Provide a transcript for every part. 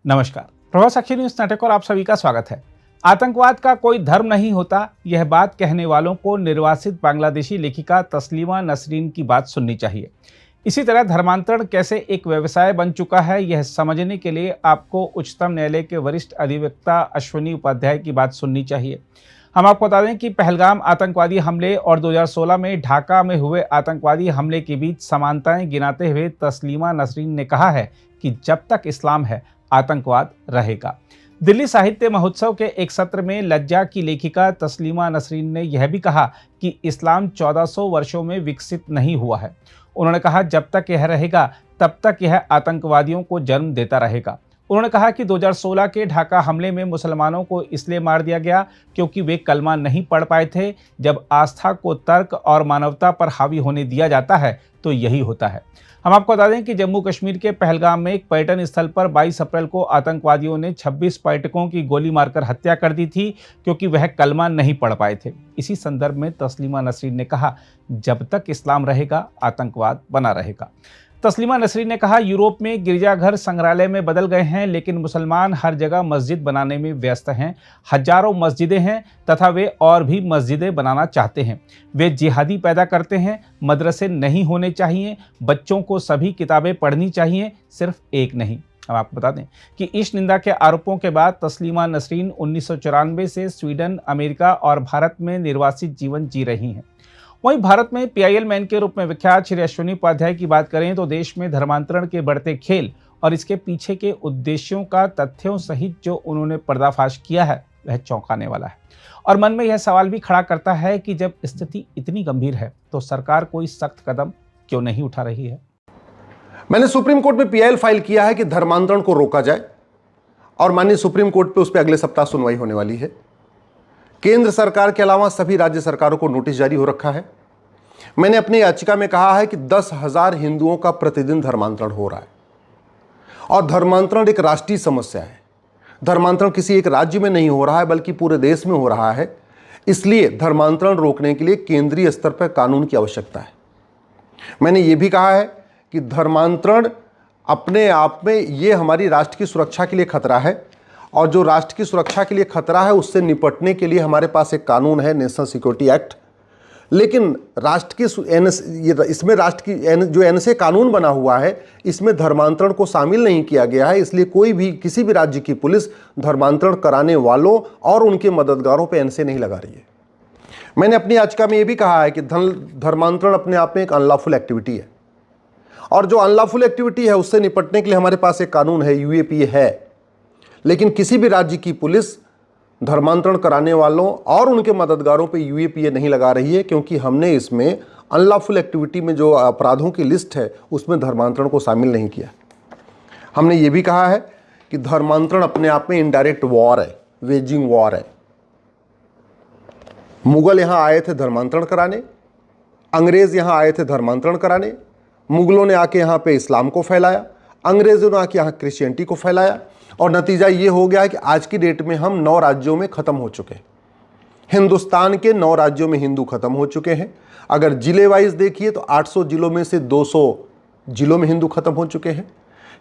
नमस्कार, प्रभात साक्षी न्यूज नाटक और आप सभी का स्वागत है। आतंकवाद का कोई धर्म नहीं होता, यह बात कहने वालों को निर्वासित बांग्लादेशी लेखिका तस्लीमा नसरीन की बात सुननी चाहिए। इसी तरह धर्मांतरण कैसे एक व्यवसाय बन चुका है, यह समझने के लिए आपको उच्चतम न्यायालय के वरिष्ठ अधिवक्ता अश्विनी उपाध्याय की बात सुननी चाहिए। हम आपको बता दें कि पहलगाम आतंकवादी हमले और 2016 में ढाका में हुए आतंकवादी हमले के बीच समानताएं गिनाते हुए तस्लीमा नसरीन ने कहा है कि जब तक इस्लाम है, आतंकवाद रहेगा। दिल्ली साहित्य महोत्सव के एक सत्र में लज्जा की लेखिका तस्लीमा नसरीन ने यह भी कहा कि इस्लाम 1400 वर्षों में विकसित नहीं हुआ है। उन्होंने कहा, जब तक यह रहेगा तब तक यह आतंकवादियों को जन्म देता रहेगा। उन्होंने कहा कि 2016 के ढाका हमले में मुसलमानों को इसलिए मार दिया गया क्योंकि वे कलमा नहीं पढ़ पाए थे। जब आस्था को तर्क और मानवता पर हावी होने दिया जाता है तो यही होता है। हम आपको बता दें कि जम्मू कश्मीर के पहलगाम में एक पर्यटन स्थल पर 22 अप्रैल को आतंकवादियों ने 26 पर्यटकों की गोली मारकर हत्या कर दी थी क्योंकि वह कलमा नहीं पढ़ पाए थे। इसी संदर्भ में तस्लीमा नसरीन ने कहा, जब तक इस्लाम रहेगा, आतंकवाद बना रहेगा। तस्लीमा नसरीन ने कहा, यूरोप में गिरजाघर संग्रहालय में बदल गए हैं, लेकिन मुसलमान हर जगह मस्जिद बनाने में व्यस्त हैं। हजारों मस्जिदें हैं तथा वे और भी मस्जिदें बनाना चाहते हैं। वे जिहादी पैदा करते हैं। मदरसे नहीं होने चाहिए। बच्चों को सभी किताबें पढ़नी चाहिए, सिर्फ एक नहीं। हम आपको बता दें कि इस निंदा के आरोपों के बाद तस्लीमा नसरीन 1994 से स्वीडन, अमेरिका और भारत में निर्वासित जीवन जी रही हैं। वहीं भारत में पीआईएल मैन के रूप में विख्यात श्री अश्विनी उपाध्याय की बात करें तो देश में धर्मांतरण के बढ़ते खेल और इसके पीछे के उद्देश्यों का तथ्यों सहित जो उन्होंने पर्दाफाश किया है वह चौंकाने वाला है और मन में यह सवाल भी खड़ा करता है कि जब स्थिति इतनी गंभीर है तो सरकार कोई सख्त कदम क्यों नहीं उठा रही है। मैंने सुप्रीम कोर्ट में पीआईएल फाइल किया है कि धर्मांतरण को रोका जाए और माननीय सुप्रीम कोर्ट पे उस पर अगले सप्ताह सुनवाई होने वाली है। केंद्र सरकार के अलावा सभी राज्य सरकारों को नोटिस जारी हो रखा है। मैंने अपनी याचिका में कहा है कि 10,000 हिंदुओं का प्रतिदिन धर्मांतरण हो रहा है और धर्मांतरण एक राष्ट्रीय समस्या है। धर्मांतरण किसी एक राज्य में नहीं हो रहा है बल्कि पूरे देश में हो रहा है। इसलिए धर्मांतरण रोकने के लिए केंद्रीय स्तर पर कानून की आवश्यकता है। मैंने ये भी कहा है कि धर्मांतरण अपने आप में ये हमारी राष्ट्र की सुरक्षा के लिए खतरा है और जो राष्ट्र की सुरक्षा के लिए खतरा है उससे निपटने के लिए हमारे पास एक कानून है, नेशनल सिक्योरिटी एक्ट। लेकिन राष्ट्र की इसमें राष्ट्र की जो एनएसए कानून बना हुआ है इसमें धर्मांतरण को शामिल नहीं किया गया है। इसलिए कोई भी किसी भी राज्य की पुलिस धर्मांतरण कराने वालों और उनके मददगारों पर एनएसए नहीं लगा रही है। मैंने अपनी याचिका में यह भी कहा है कि धर्मांतरण अपने आप में एक अनलॉफुल एक्टिविटी है और जो अनलॉफुल एक्टिविटी है उससे निपटने के लिए हमारे पास एक कानून है, यूएपीए है। लेकिन किसी भी राज्य की पुलिस धर्मांतरण कराने वालों और उनके मददगारों पे यूएपीए नहीं लगा रही है क्योंकि हमने इसमें अनलॉफुल एक्टिविटी में जो अपराधों की लिस्ट है उसमें धर्मांतरण को शामिल नहीं किया। हमने ये भी कहा है कि धर्मांतरण अपने आप में इनडायरेक्ट वॉर है, वेजिंग वॉर है। मुगल यहाँ आए थे धर्मांतरण कराने, अंग्रेज यहाँ आए थे धर्मांतरण कराने। मुगलों ने आके यहाँ पे इस्लाम को फैलाया, अंग्रेजों ने आके यहाँ क्रिश्चियनिटी को फैलाया और नतीजा ये हो गया है कि आज की डेट में हम 9 राज्यों में ख़त्म हो चुके हैं। हिंदुस्तान के 9 राज्यों में हिंदू ख़त्म हो चुके हैं। अगर जिले वाइज देखिए तो 800 जिलों में से 200 जिलों में हिंदू ख़त्म हो चुके हैं।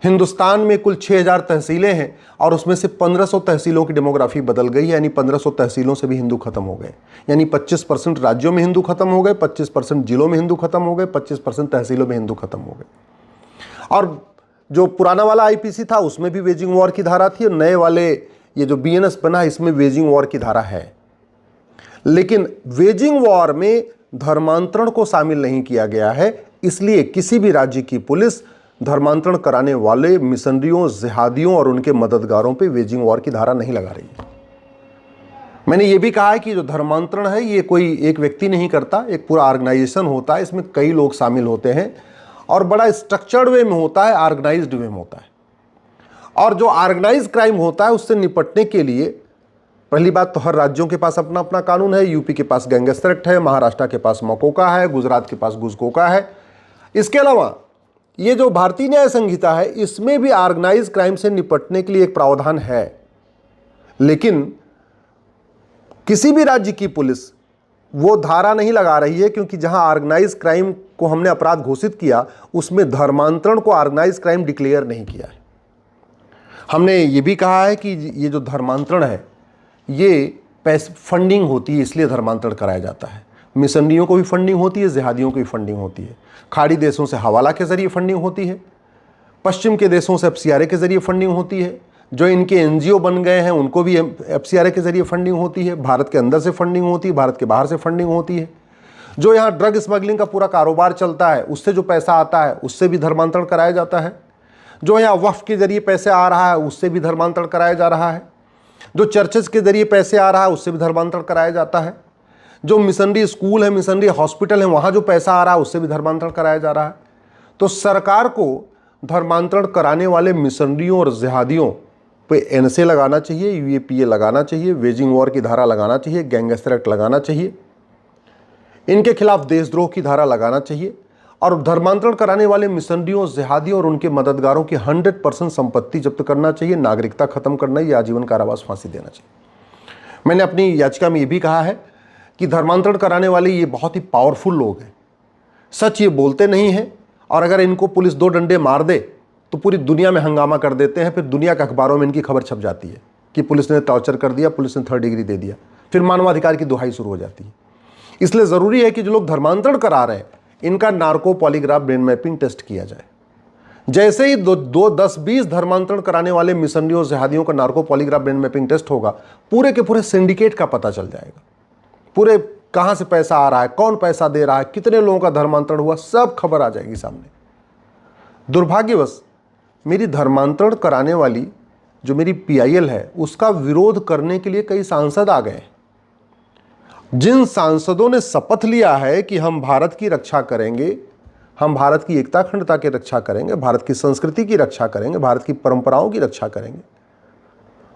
हिंदुस्तान में कुल 6000 तहसीलें हैं और उसमें से 1500 तहसीलों की डेमोग्राफी बदल गई, यानी 1500 तहसीलों से भी हिंदू खत्म हो गए। यानी 25% राज्यों में हिंदू खत्म हो गए, 25% जिलों में हिंदू खत्म हो गए, 25% तहसीलों में हिंदू खत्म हो गए। और जो पुराना वाला आईपीसी था उसमें भी वेजिंग वॉर की धारा थी और नए वाले ये जो बीएनएस बना है इसमें वेजिंग वॉर की धारा है। लेकिन वेजिंग वॉर में धर्मांतरण को शामिल नहीं किया गया है, इसलिए किसी भी राज्य की पुलिस धर्मांतरण कराने वाले मिशनरियों, जिहादियों और उनके मददगारों पे वेजिंग वॉर की धारा नहीं लगा रही है। मैंने ये भी कहा है कि जो धर्मांतरण है ये कोई एक व्यक्ति नहीं करता, एक पूरा ऑर्गेनाइजेशन होता है, इसमें कई लोग शामिल होते हैं और बड़ा स्ट्रक्चर्ड वे में होता है, ऑर्गेनाइज्ड वे में होता है। और जो ऑर्गेनाइज क्राइम होता है उससे निपटने के लिए पहली बात तो हर राज्यों के पास अपना अपना कानून है। यूपी के पास गैंगस्टर एक्ट है, महाराष्ट्र के पास मकोका है, गुजरात के पास गुजकोका है। इसके अलावा ये जो भारतीय न्याय संहिता है इसमें भी ऑर्गेनाइज क्राइम से निपटने के लिए एक प्रावधान है। लेकिन किसी भी राज्य की पुलिस वो धारा नहीं लगा रही है क्योंकि जहां ऑर्गेनाइज क्राइम को हमने अपराध घोषित किया उसमें धर्मांतरण को ऑर्गेनाइज क्राइम डिक्लेयर नहीं किया है। हमने ये भी कहा है कि ये जो धर्मांतरण है ये पैसे फंडिंग होती है, इसलिए धर्मांतरण कराया जाता है। मिशनरियों को भी फंडिंग होती है, जिहादियों को भी फंडिंग होती है। खाड़ी देशों से हवाला के जरिए फंडिंग होती है, पश्चिम के देशों से एफसीआरए के जरिए फंडिंग होती है। जो इनके एनजीओ बन गए हैं उनको भी एफसीआरए के जरिए फंडिंग होती है। भारत के अंदर से फंडिंग होती है, भारत के बाहर से फंडिंग होती है। जो यहाँ ड्रग स्मगलिंग का पूरा कारोबार चलता है उससे जो पैसा आता है उससे भी धर्मांतरण कराया जाता है। जो यहाँ वक्फ के जरिए पैसे आ रहा है उससे भी धर्मांतरण कराया जा रहा है। जो चर्चेस के जरिए पैसे आ रहा है उससे भी धर्मांतरण कराया जाता है। जो मिशनरी स्कूल है, मिशनरी हॉस्पिटल है, वहाँ जो पैसा आ रहा है उससे भी धर्मांतरण कराया जा रहा है। तो सरकार को धर्मांतरण कराने वाले मिशनरियों और जिहादियों पे एनएसए लगाना चाहिए, यूएपीए लगाना चाहिए, वेजिंग वॉर की धारा लगाना चाहिए, गैंगस्टर एक्ट लगाना चाहिए, इनके खिलाफ देशद्रोह की धारा लगाना चाहिए और धर्मांतरण कराने वाले मिशनरियों, जिहादियों और उनके मददगारों की 100% संपत्ति जब्त करना चाहिए, नागरिकता खत्म करना या आजीवन कारावास फांसी देना चाहिए। मैंने अपनी याचिका में ये भी कहा है कि धर्मांतरण कराने वाले ये बहुत ही पावरफुल लोग हैं, सच ये बोलते नहीं हैं और अगर इनको पुलिस 2 डंडे मार दे तो पूरी दुनिया में हंगामा कर देते हैं। फिर दुनिया के अखबारों में इनकी खबर छप जाती है कि पुलिस ने टॉर्चर कर दिया, पुलिस ने 3rd डिग्री दे दिया, फिर मानवाधिकार की दुहाई शुरू हो जाती है। इसलिए ज़रूरी है कि जो लोग धर्मांतरण करा रहे हैं इनका narco polygraph brain mapping test किया जाए। जैसे ही 10-20 धर्मांतरण कराने वाले मिशनरियों, जिहादियों का narco polygraph brain mapping test होगा, पूरे के पूरे सिंडिकेट का पता चल जाएगा। पूरे कहाँ से पैसा आ रहा है, कौन पैसा दे रहा है, कितने लोगों का धर्मांतरण हुआ, सब खबर आ जाएगी सामने। दुर्भाग्यवश मेरी धर्मांतरण कराने वाली जो मेरी पीआईएल है उसका विरोध करने के लिए कई सांसद आ गए। जिन सांसदों ने शपथ लिया है कि हम भारत की रक्षा करेंगे, हम भारत की एकता अखंडता की रक्षा करेंगे, भारत की संस्कृति की रक्षा करेंगे, भारत की परंपराओं की रक्षा करेंगे,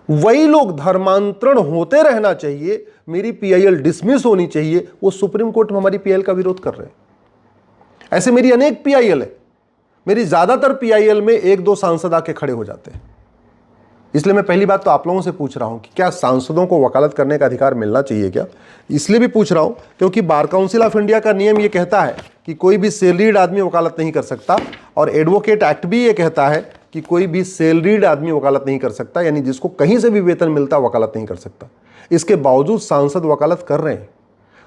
वही लोग धर्मांतरण होते रहना चाहिए, मेरी पीआईएल डिसमिस होनी चाहिए, वो सुप्रीम कोर्ट में हमारी पीआईएल का विरोध कर रहे हैं। ऐसे मेरी अनेक पीआईएल है, मेरी ज्यादातर पीआईएल में 1-2 सांसद आके खड़े हो जाते हैं। इसलिए मैं पहली बात तो आप लोगों से पूछ रहा हूं कि क्या सांसदों को वकालत करने का अधिकार मिलना चाहिए क्या? इसलिए भी पूछ रहा हूं क्योंकि बार काउंसिल ऑफ इंडिया का नियम ये कहता है कि कोई भी सैलरीड आदमी वकालत नहीं कर सकता और एडवोकेट एक्ट भी ये कहता है कि कोई भी सैलरीड आदमी वकालत नहीं कर सकता, यानी जिसको कहीं से भी वेतन मिलता वकालत नहीं कर सकता। इसके बावजूद सांसद वकालत कर रहे हैं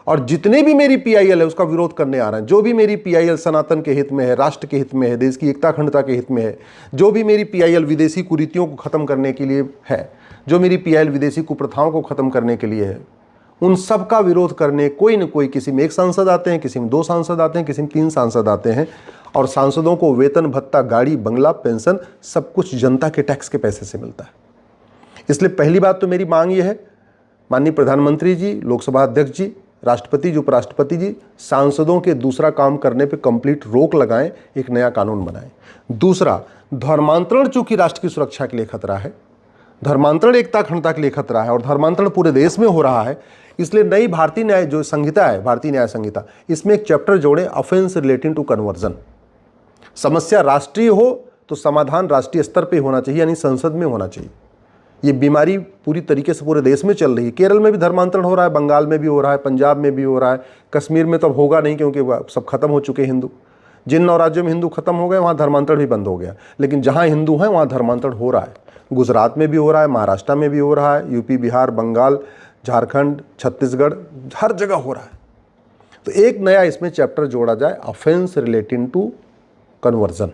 और जितने भी मेरी पीआईएल है उसका विरोध करने आ रहे हैं। जो भी मेरी पीआईएल सनातन के हित में है, राष्ट्र के हित में है, देश की एकता अखंडता के हित में है, जो भी मेरी पीआईएल विदेशी कुरीतियों को खत्म करने के लिए है, जो मेरी पीआईएल विदेशी कुप्रथाओं को खत्म करने के लिए है, उन सब का विरोध करने कोई न कोई, किसी में 1 सांसद आते हैं, किसी में 2 सांसद आते हैं, किसी में 3 सांसद आते हैं और सांसदों को वेतन, भत्ता, गाड़ी, बंगला, पेंशन सब कुछ जनता के टैक्स के पैसे से मिलता है। इसलिए पहली बात तो मेरी मांग ये है, माननीय प्रधानमंत्री जी, लोकसभा अध्यक्ष जी, राष्ट्रपति जी, उपराष्ट्रपति जी, सांसदों के दूसरा काम करने पे कंप्लीट रोक लगाएं, एक नया कानून बनाएं। दूसरा, धर्मांतरण चूंकि राष्ट्र की सुरक्षा के लिए खतरा है, धर्मांतरण एकता अखंडता के लिए खतरा है और धर्मांतरण पूरे देश में हो रहा है, इसलिए नई भारतीय न्याय जो संहिता है, भारतीय न्याय संहिता, इसमें एक चैप्टर जोड़े, ऑफेंस रिलेटिंग टू कन्वर्जन। समस्या राष्ट्रीय हो तो समाधान राष्ट्रीय स्तर पर होना चाहिए, यानी संसद में होना चाहिए। ये बीमारी पूरी तरीके से पूरे देश में चल रही है। केरल में भी धर्मांतरण हो रहा है, बंगाल में भी हो रहा है, पंजाब में भी हो रहा है, कश्मीर में तो अब होगा नहीं क्योंकि सब खत्म हो चुके हिंदू। जिन 9 राज्यों में हिंदू खत्म हो गए वहाँ धर्मांतरण भी बंद हो गया, लेकिन जहाँ हिंदू हैं वहाँ धर्मांतरण हो रहा है। गुजरात में भी हो रहा है, महाराष्ट्र में भी हो रहा है, यूपी, बिहार, बंगाल, झारखंड, छत्तीसगढ़, हर जगह हो रहा है। तो एक नया इसमें चैप्टर जोड़ा जाए, ऑफेंस रिलेटिंग टू कन्वर्जन,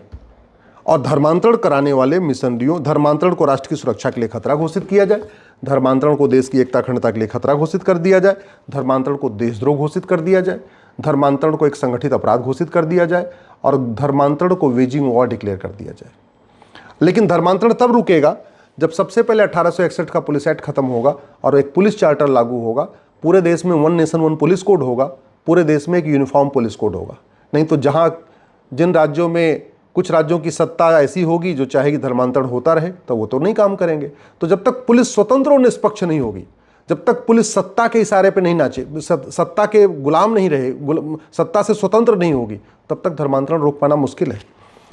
और धर्मांतरण कराने वाले मिशनरियों, धर्मांतरण को राष्ट्र की सुरक्षा के लिए खतरा घोषित किया जाए, धर्मांतरण को देश की एकता अखंडता के लिए खतरा घोषित कर दिया जाए, धर्मांतरण को देशद्रोह घोषित कर दिया जाए, धर्मांतरण को एक संगठित अपराध घोषित कर दिया जाए और धर्मांतरण को वेजिंग वॉर डिक्लेयर कर दिया जाए। लेकिन धर्मांतरण तब रुकेगा जब सबसे पहले 1861 का पुलिस एक्ट खत्म होगा और एक पुलिस चार्टर लागू होगा, पूरे देश में 1 नेशन 1 पुलिस कोड होगा, पूरे देश में एक यूनिफॉर्म पुलिस कोड होगा। नहीं तो जहाँ जिन राज्यों में कुछ राज्यों की सत्ता ऐसी होगी जो चाहेगी धर्मांतरण होता रहे, तो वो तो नहीं काम करेंगे। तो जब तक पुलिस स्वतंत्र और निष्पक्ष नहीं होगी, जब तक पुलिस सत्ता के इशारे पे नहीं नाचे, सत्ता के गुलाम नहीं रहे, सत्ता से स्वतंत्र नहीं होगी, तब तक धर्मांतरण रोक पाना मुश्किल है।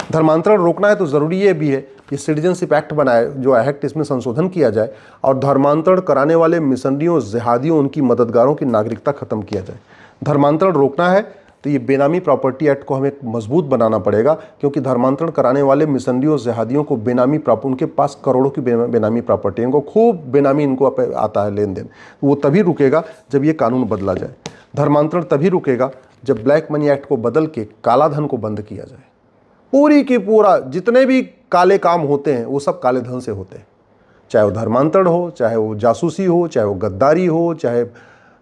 धर्मांतरण रोकना है तो ज़रूरी ये भी है कि सिटीजनशिप एक्ट बनाए, जो एक्ट, इसमें संशोधन किया जाए और धर्मांतरण कराने वाले मिशनरियों, जिहादियों, उनकी मददगारों की नागरिकता खत्म किया जाए। धर्मांतरण रोकना है तो ये बेनामी प्रॉपर्टी एक्ट को हमें मजबूत बनाना पड़ेगा, क्योंकि धर्मांतरण कराने वाले मिशनरियों जिहादियों को बेनामी उनके पास करोड़ों की बेनामी प्रॉपर्टी है, इनको खूब बेनामी इनको आता है लेन देन। वो तभी रुकेगा जब ये कानून बदला जाए। धर्मांतरण तभी रुकेगा जब ब्लैक मनी एक्ट को बदल के काला धन को बंद किया जाए। पूरी की पूरा जितने भी काले काम होते हैं वो सब काले धन से होते हैं, चाहे वो धर्मांतरण हो, चाहे वो जासूसी हो, चाहे वो गद्दारी हो, चाहे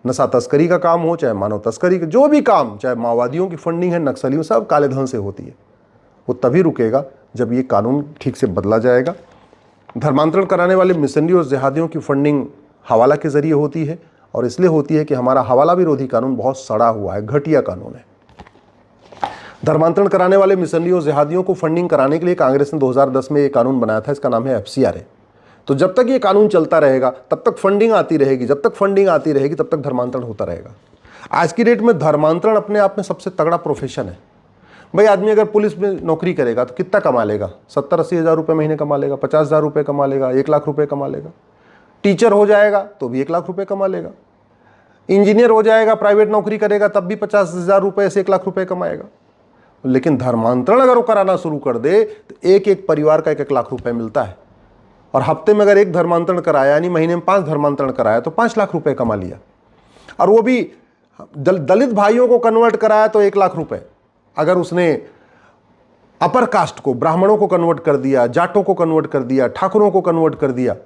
नशा तस्करी का काम हो, चाहे मानव तस्करी का जो भी काम, चाहे माओवादियों की फंडिंग है, नक्सलियों, सब काले धन से होती है। वो तभी रुकेगा जब ये कानून ठीक से बदला जाएगा। धर्मांतरण कराने वाले मिशनरी और जिहादियों की फंडिंग हवाला के जरिए होती है, और इसलिए होती है कि हमारा हवाला विरोधी कानून बहुत सड़ा हुआ है, घटिया कानून है। धर्मांतरण कराने वाले मिशनरी और जिहादियों को फंडिंग कराने के लिए कांग्रेस ने 2010 में ये कानून बनाया था, इसका नाम है FCRA। तो जब तक ये कानून चलता रहेगा तब तक फंडिंग आती रहेगी, जब तक फंडिंग आती रहेगी तब तक धर्मांतरण होता रहेगा। आज की डेट में धर्मांतरण अपने आप में सबसे तगड़ा प्रोफेशन है। भाई आदमी अगर पुलिस में नौकरी करेगा तो कितना कमा लेगा? 70-80 हज़ार रुपये महीने कमा लेगा, 50,000 रुपये कमा लेगा, 1 लाख रुपये कमा लेगा। टीचर हो जाएगा तो भी 1 लाख रुपये कमा लेगा। इंजीनियर हो जाएगा, प्राइवेट नौकरी करेगा तब भी 50,000 रुपये से 1 लाख रुपये कमाएगा। लेकिन धर्मांतरण अगर वो कराना शुरू कर दे तो एक एक परिवार का 1-1 लाख रुपये मिलता है। और हफ्ते में अगर 1 धर्मांतरण कराया, यानी महीने में 5 धर्मांतरण कराया तो 5 लाख रुपए कमा लिया। और वो भी दलित भाइयों को कन्वर्ट कराया तो 1 लाख रुपए। अगर उसने अपर कास्ट को, ब्राह्मणों को कन्वर्ट कर दिया, जाटों को कन्वर्ट कर दिया, ठाकुरों को कन्वर्ट कर दिया,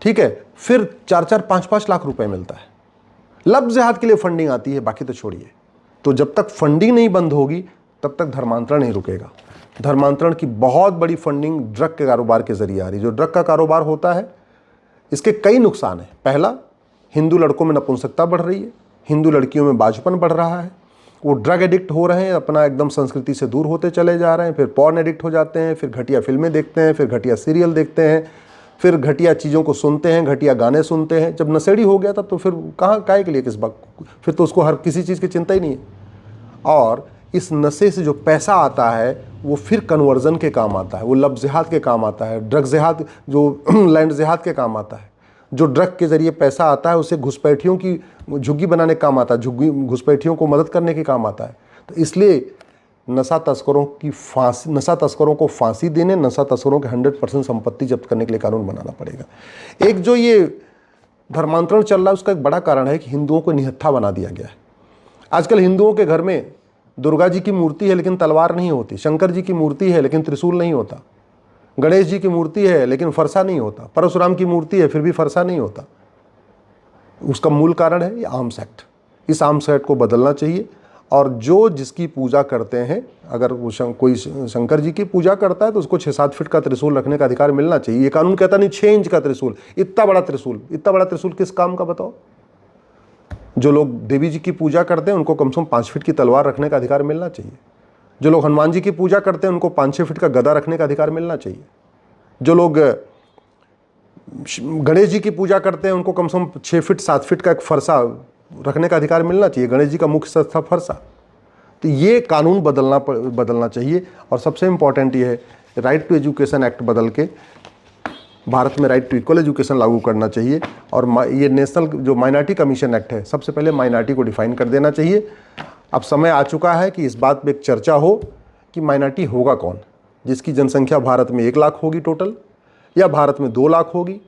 ठीक है, फिर 4-4, 5-5 लाख रुपए मिलता है। लब जिहाद के लिए फंडिंग आती है, बाकी तो छोड़िए। तो जब तक फंडिंग नहीं बंद होगी तब तक धर्मांतरण नहीं रुकेगा। धर्मांतरण की बहुत बड़ी फंडिंग ड्रग के कारोबार के जरिए आ रही है। जो ड्रग का कारोबार होता है इसके कई नुकसान हैं। पहला, हिंदू लड़कों में नपुंसकता बढ़ रही है, हिंदू लड़कियों में बाजपन बढ़ रहा है, वो ड्रग एडिक्ट हो रहे हैं, अपना एकदम संस्कृति से दूर होते चले जा रहे हैं, फिर पॉर्न एडिक्ट हो जाते हैं, फिर घटिया फिल्में देखते हैं, फिर घटिया सीरियल देखते हैं, फिर घटिया चीज़ों को सुनते हैं, घटिया गाने सुनते हैं। जब नशेड़ी हो गया तब तो फिर कहाँ काहे के लिए किस बात, फिर तो उसको हर किसी चीज़ की चिंता ही नहीं है। और इस नशे से जो पैसा आता है वो फिर कन्वर्जन के काम आता है, वो लब जिहाद के काम आता है, ड्रग जिहाद जो लैंड जिहाद के काम आता है। जो ड्रग के ज़रिए पैसा आता है उसे घुसपैठियों की झुग्गी बनाने के काम आता है, घुसपैठियों को मदद करने के काम आता है। तो इसलिए नशा तस्करों को फांसी देने, नशा तस्करों के 100% संपत्ति जब्त करने के लिए कानून बनाना पड़ेगा। एक जो ये धर्मांतरण चल रहा है उसका एक बड़ा कारण है कि हिंदुओं को निहत्था बना दिया गया है। आजकल हिंदुओं के घर में दुर्गा जी की मूर्ति है लेकिन तलवार नहीं होती, शंकर जी की मूर्ति है लेकिन त्रिशूल नहीं होता, गणेश जी की मूर्ति है लेकिन फरसा नहीं होता, परशुराम की मूर्ति है फिर भी फरसा नहीं होता। उसका मूल कारण है ये आर्म्स एक्ट। इस आर्म्स एक्ट को बदलना चाहिए। और जो जिसकी पूजा करते हैं, अगर वो कोई शंकर जी की पूजा करता है तो उसको 6-7 फीट का त्रिशूल रखने का अधिकार मिलना चाहिए। ये कानून कहता नहीं 6 इंच का त्रिशूल, इतना बड़ा त्रिशूल किस काम का बताओ? जो लोग देवी जी की पूजा करते हैं उनको कम से कम 5 फीट की तलवार रखने का अधिकार मिलना चाहिए। जो लोग हनुमान जी की पूजा करते हैं उनको 5-6 फीट का गदा रखने का अधिकार मिलना चाहिए। जो लोग गणेश जी की पूजा करते हैं उनको कम से कम 6 फीट 7 फीट का एक फरसा रखने का अधिकार मिलना चाहिए। गणेश जी का मुख्य संस्था फरसा। तो ये कानून बदलना चाहिए। और सबसे इम्पॉर्टेंट ये है, राइट टू एजुकेशन एक्ट बदल के भारत में राइट टू इक्वल एजुकेशन लागू करना चाहिए। और ये नेशनल जो माइनॉरिटी कमीशन एक्ट है, सबसे पहले माइनॉरिटी को डिफाइन कर देना चाहिए। अब समय आ चुका है कि इस बात पे एक चर्चा हो कि माइनॉरिटी होगा कौन, जिसकी जनसंख्या भारत में 1 लाख होगी टोटल, या भारत में 2 लाख होगी,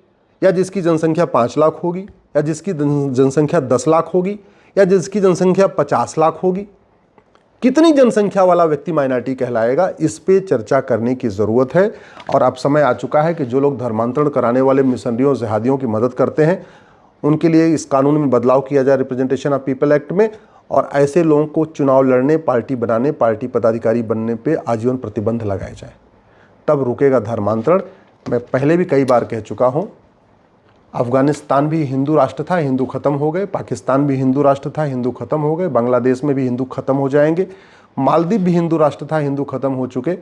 या जिसकी जनसंख्या 5 लाख होगी, या जिसकी जनसंख्या 10 लाख होगी, या जिसकी जनसंख्या 50 लाख होगी। कितनी जनसंख्या वाला व्यक्ति माइनॉरिटी कहलाएगा, इस पे चर्चा करने की ज़रूरत है। और अब समय आ चुका है कि जो लोग धर्मांतरण कराने वाले मिशनरियों जिहादियों की मदद करते हैं उनके लिए इस कानून में बदलाव किया जाए, रिप्रेजेंटेशन ऑफ पीपल एक्ट में। और ऐसे लोगों को चुनाव लड़ने, पार्टी बनाने, पार्टी पदाधिकारी बनने पे आजीवन प्रतिबंध लगाए जाए, तब रुकेगा धर्मांतरण। मैं पहले भी कई बार कह चुका हूँ, अफगानिस्तान भी हिंदू राष्ट्र था, हिंदू खत्म हो गए। पाकिस्तान भी हिंदू राष्ट्र था, हिंदू खत्म हो गए। बांग्लादेश में भी हिंदू खत्म हो जाएंगे। मालदीव भी हिंदू राष्ट्र था, हिंदू खत्म हो चुके।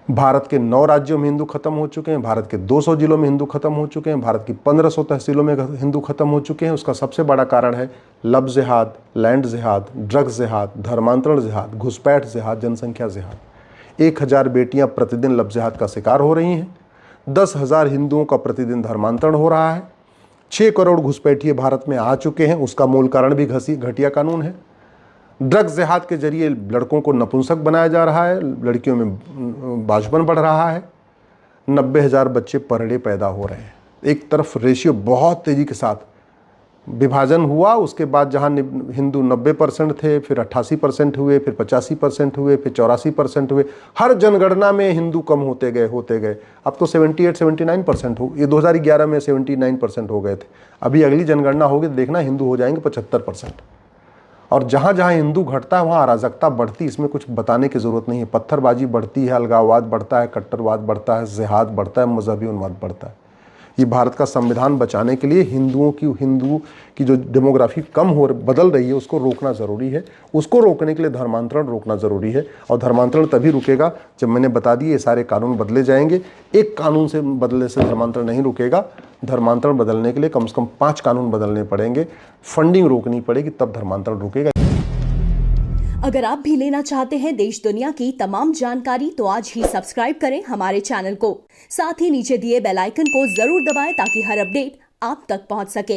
भारत के 9 राज्यों में हिंदू खत्म हो चुके हैं। भारत के 200 जिलों में हिंदू खत्म हो चुके हैं। भारत की 1500 तहसीलों में हिंदू खत्म हो चुके हैं। उसका सबसे बड़ा कारण है लब जिहाद, लैंड जिहाद, ड्रग जिहाद, धर्मांतरण जिहाद, घुसपैठ जिहाद, जनसंख्या जिहाद। 1000 बेटियां प्रतिदिन लब जिहाद का शिकार हो रही हैं। 10,000 हिंदुओं का प्रतिदिन धर्मांतरण हो रहा है। 6 करोड़ घुसपैठिए भारत में आ चुके हैं। उसका मूल कारण भी घटिया कानून है। ड्रग्स जिहाद के जरिए लड़कों को नपुंसक बनाया जा रहा है, लड़कियों में बाजपन बढ़ रहा है। 90,000 बच्चे पर डे पैदा हो रहे हैं। एक तरफ रेशियो बहुत तेज़ी के साथ विभाजन हुआ, उसके बाद जहां हिंदू 90% थे, फिर 88% हुए, फिर 85% हुए, फिर 84% हुए। हर जनगणना में हिंदू कम होते गए। अब तो 78-79% हो, ये 2011 में 79% हो गए थे। अभी अगली जनगणना होगी तो देखना हिंदू हो जाएंगे 75%। और जहाँ जहाँ हिंदू घटता है वहाँ अराजकता बढ़ती, इसमें कुछ बताने की ज़रूरत नहीं है। पत्थरबाजी बढ़ती है, अलगाववाद बढ़ता है, कट्टरवाद बढ़ता है, जिहाद बढ़ता है, मजहबी उन्माद बढ़ता है। ये भारत का संविधान बचाने के लिए हिंदू की जो डेमोग्राफी बदल रही है उसको रोकना ज़रूरी है। उसको रोकने के लिए धर्मांतरण रोकना ज़रूरी है। और धर्मांतरण तभी रुकेगा जब मैंने बता दिए ये सारे कानून बदले जाएंगे। एक कानून से बदलने से धर्मांतरण नहीं रुकेगा। धर्मांतरण बदलने के लिए कम से कम 5 कानून बदलने पड़ेंगे, फंडिंग रोकनी पड़ेगी, तब धर्मांतरण रुकेगा। अगर आप भी लेना चाहते हैं देश दुनिया की तमाम जानकारी तो आज ही सब्सक्राइब करें हमारे चैनल को। साथ ही नीचे दिए बेल आइकन को जरूर दबाएं ताकि हर अपडेट आप तक पहुंच सके।